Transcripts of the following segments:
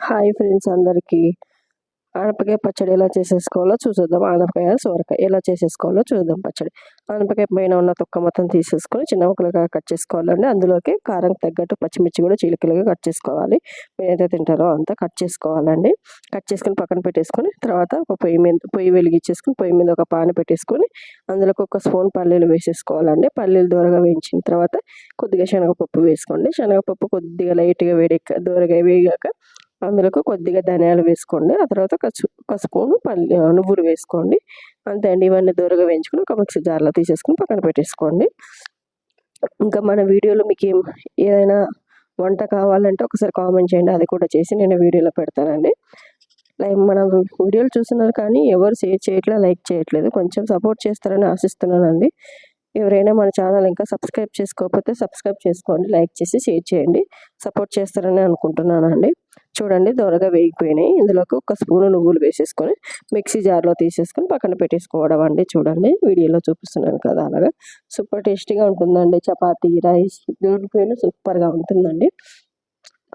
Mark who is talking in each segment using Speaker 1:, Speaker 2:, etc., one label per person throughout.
Speaker 1: Hi friends అందరికీ ఆనపకాయ పచ్చడి ఎలా చేసేసుకోవాలో చూద్దాం. ఆనపకాయ సొరకాయ ఎలా చేసేసుకోవాలో చూద్దాం. పచ్చడి ఆనపకాయ పైన ఉన్న తొక్క మొత్తం తీసేసుకొని చిన్న ముక్కలుగా కట్ చేసుకోవాలండి. అందులోకి కారం తగ్గట్టు పచ్చిమిర్చి కూడా చీలికలుగా కట్ చేసుకోవాలి. మీరు ఎంత తింటారో అంతా కట్ చేసుకోవాలండి. కట్ చేసుకొని పక్కన పెట్టేసుకొని తర్వాత ఒక పొయ్యి వెలిగించేసుకొని పొయ్యి మీద ఒక పాన్ పెట్టేసుకొని అందులోకి ఒక స్పూన్ పల్లీలు వేసేసుకోవాలండి. పల్లీలు దూరగా వేయించిన తర్వాత కొద్దిగా శనగపప్పు వేసుకోండి. శనగపప్పు కొద్దిగా లైట్గా దూరగా వేగాక అందులోకి కొద్దిగా ధనియాలు వేసుకోండి. ఆ తర్వాత ఒక స్పూను నువ్వులు వేసుకోండి. అంతే అండి. ఇవన్నీ దూరగా వేయించుకొని ఒక మిక్సీ జార్లో తీసేసుకొని పక్కన పెట్టేసుకోండి. ఇంకా మన వీడియోలో మీకు ఏదైనా వంట కావాలంటే ఒకసారి కామెంట్ చేయండి. అది కూడా చేసి నేను వీడియోలో పెడతానండి. మన వీడియోలు చూస్తున్నారు కానీ ఎవరు షేర్ చేయట్లేదు, లైక్ చేయట్లేదు. కొంచెం సపోర్ట్ చేస్తారని ఆశిస్తున్నానండి. ఎవరైనా మన ఛానల్ ఇంకా సబ్స్క్రైబ్ చేసుకోకపోతే సబ్స్క్రైబ్ చేసుకోండి, లైక్ చేసి షేర్ చేయండి. సపోర్ట్ చేస్తారని అనుకుంటున్నానండి. చూడండి దోరగా వేగిపోయినాయి. ఇందులోకి ఒక స్పూను నువ్వులు వేసేసుకొని మిక్సీ జార్లో తీసేసుకొని పక్కన పెట్టేసుకోవడం అండి. చూడండి వీడియోలో చూపిస్తున్నాను కదా, అలాగా సూపర్ టేస్టీగా ఉంటుందండి. చపాతీ, రైస్ దేనికైనా సూపర్గా ఉంటుందండి.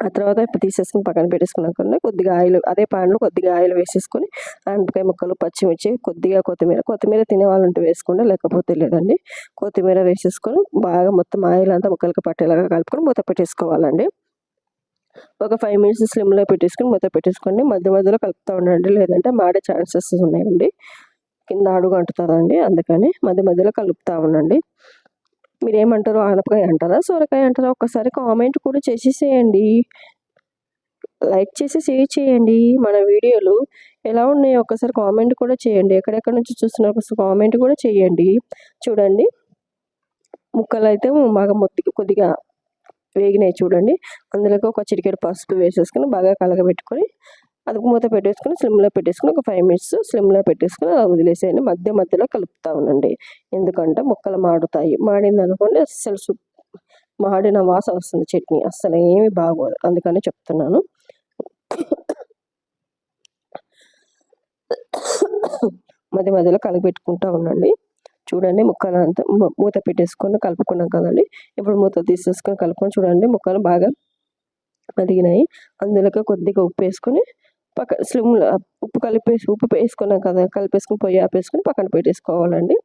Speaker 1: ఆ తర్వాత ఇప్పుడు తీసేసుకుని పక్కన పెట్టేసుకున్నాక కొద్దిగా ఆయిల్, అదే పాన్లో కొద్దిగా ఆయిల్ వేసేసుకొని ఆనపకాయ ముక్కలు, పచ్చిమిర్చి, కొద్దిగా కొత్తిమీర తినే వాళ్ళంటే వేసుకోండి, లేకపోతే లేదండి. కొత్తిమీర వేసేసుకొని బాగా మొత్తం ఆయిల్ అంతా ముక్కలకి పట్టేలాగా కలుపుకొని మూత పెట్టేసుకోవాలండి. ఒక 5 మినిట్స్ స్లిమ్లో పెట్టేసుకొని మూత పెట్టేసుకోండి. మధ్య మధ్యలో కలుపుతూ ఉండండి, లేదంటే మాడే ఛాన్సెస్ ఉన్నాయండి. కింద అడుగు అంటుతుందండి. అందుకని మధ్య మధ్యలో కలుపుతూ ఉండండి. మీరేమంటారు, ఆనపకాయ అంటారా, సొరకాయ అంటారా? ఒక్కసారి కామెంట్ కూడా చేసేసేయండి. లైక్ చేసి షేర్ చేయండి. మన వీడియోలు ఎలా ఉన్నాయో ఒక్కసారి కామెంట్ కూడా చేయండి. ఎక్కడెక్కడ నుంచి చూస్తున్నారు ఒకసారి కామెంట్ కూడా చేయండి. చూడండి ముక్కలు అయితే బాగా కొద్దిగా వేగినాయి చూడండి. అందులోకి ఒక చిటికెడు పసుపు వేసేసుకొని బాగా కలగబెట్టుకొని అది మూత పెట్టేసుకొని స్లిమ్లో పెట్టేసుకొని ఒక 5 మినిట్స్ స్లిమ్లో పెట్టేసుకొని అలా వదిలేసేయండి. మధ్యలో కలుపుతూ ఉండండి. ఎందుకంటే ముక్కలు మాడుతాయి. మాడింది అనుకోండి అస్సలు మాడిన వాసన వస్తుంది చట్నీ, అస్సలు ఏమి బాగోదు. అందుకని చెప్తున్నాను. మధ్యలో కలిపెట్టుకుంటూ ఉండండి. చూడండి ముక్కలు అంతా మూత పెట్టేసుకొని కలుపుకున్నాం కదండి. ఇప్పుడు మూత తీసేసుకొని కలుపుకొని చూడండి ముక్కలు బాగా మదిగినాయి. అందులోకి కొద్దిగా ఉప్పు వేసుకొని స్లిమ్లో ఉప్పు వేసుకున్నాం కదా, కలిపేసుకొని పొయ్యి ఆపేసుకొని పక్కన పెట్టేసుకోవాలండి.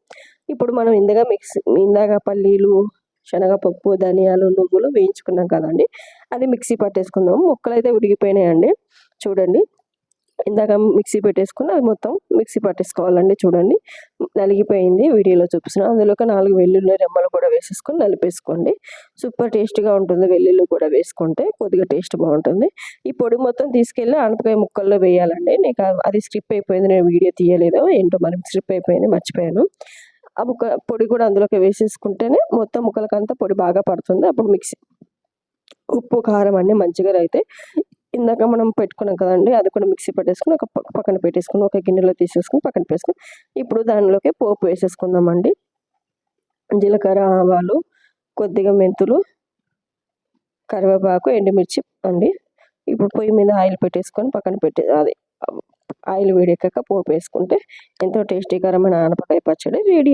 Speaker 1: ఇప్పుడు మనం ఇందాక పల్లీలు, శనగపప్పు, ధనియాలు, నువ్వులు వేయించుకున్నాం కదండి, అది మిక్సీ పట్టేసుకుందాం. ముక్కలు అయితే ఉడికిపోయినాయండి. చూడండి ఇందాక మిక్సీ పెట్టేసుకుని అది మొత్తం మిక్సీ పట్టేసుకోవాలండి. చూడండి నలిగిపోయింది, వీడియోలో చూపిస్తున్నాను. అందులోకి 4 వెల్లుల్లి రెమ్మలు కూడా వేసేసుకొని నలిపేసుకోండి. సూపర్ టేస్ట్గా ఉంటుంది. వెల్లుల్లి కూడా వేసుకుంటే కొద్దిగా టేస్ట్ బాగుంటుంది. ఈ పొడి మొత్తం తీసుకెళ్ళి ఆనపకాయ ముక్కల్లో వేయాలండి. నీకు అది స్కిప్ అయిపోయింది, నేను వీడియో తీయలేదు, ఏంటో మరి స్కిప్ అయిపోయింది, మర్చిపోయాను. ఆ పొడి కూడా అందులోకి వేసేసుకుంటేనే మొత్తం ముక్కలకంతా పొడి బాగా పడుతుంది. అప్పుడు ఉప్పు, కారం అన్నీ మంచిగా అయితే ఇందాక మనం పెట్టుకున్నాం కదండి, అది కూడా మిక్సీ పట్టేసుకుని ఒక పక్కన పెట్టేసుకుని ఒక గిన్నెలో తీసేసుకుని పక్కన పెట్టేసుకుని ఇప్పుడు దానిలోకి పోపు వేసేసుకుందామండి. జీలకర్ర, ఆవాలు, కొద్దిగా మెంతులు, కరివేపాకు, ఎండుమిర్చి అండి. ఇప్పుడు పొయ్యి మీద ఆయిల్ పెట్టేసుకొని అది ఆయిల్ వేడెక్కాక పోపు వేసుకుంటే ఎంతో టేస్టీకరమైన ఆనపకాయ పచ్చడి రెడీ.